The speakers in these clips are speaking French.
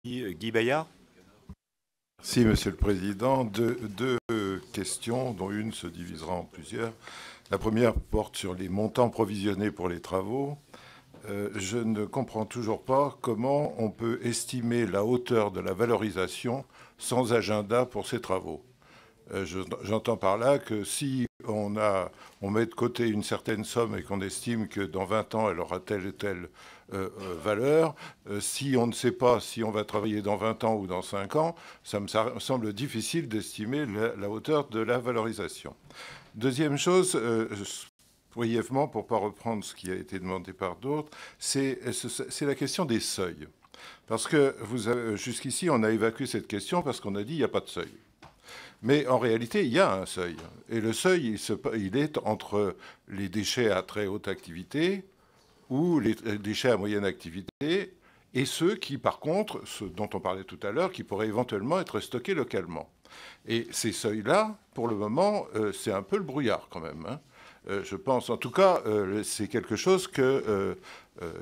Guy Bayard. Merci, Monsieur le Président. Deux questions, dont une se divisera en plusieurs. La première porte sur les montants provisionnés pour les travaux. Je ne comprends toujours pas comment on peut estimer la hauteur de la valorisation sans agenda pour ces travaux. J'entends par là que si on met de côté une certaine somme et qu'on estime que dans 20 ans, elle aura telle et telle valeur, si on ne sait pas si on va travailler dans 20 ans ou dans 5 ans, ça me semble difficile d'estimer la hauteur de la valorisation. Deuxième chose, brièvement, pour ne pas reprendre ce qui a été demandé par d'autres, c'est la question des seuils. Parce que jusqu'ici, on a évacué cette question parce qu'on a dit qu'il n'y a pas de seuil. Mais en réalité, il y a un seuil. Et le seuil, il est entre les déchets à très haute activité ou les déchets à moyenne activité et ceux qui, par contre, ceux dont on parlait tout à l'heure, qui pourraient éventuellement être stockés localement. Et ces seuils-là, pour le moment, c'est un peu le brouillard quand même, hein. Je pense, en tout cas, c'est quelque chose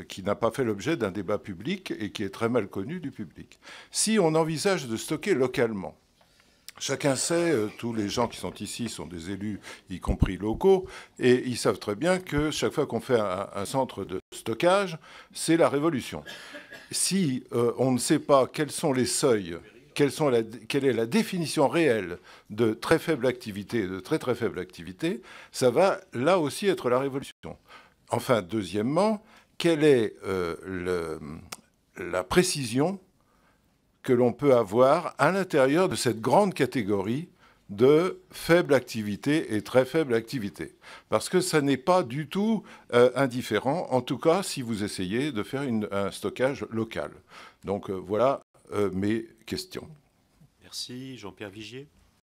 qui n'a pas fait l'objet d'un débat public et qui est très mal connu du public. Si on envisage de stocker localement, chacun sait, tous les gens qui sont ici sont des élus, y compris locaux, et ils savent très bien que chaque fois qu'on fait un centre de stockage, c'est la révolution. Si on ne sait pas quels sont les seuils, quelle est la définition réelle de très faible activité et de très très faible activité, ça va là aussi être la révolution. Enfin, deuxièmement, quelle est la précision que l'on peut avoir à l'intérieur de cette grande catégorie de faible activité et très faible activité. Parce que ça n'est pas du tout indifférent, en tout cas si vous essayez de faire un stockage local. Donc voilà mes questions. Merci. Jean-Pierre Vigier.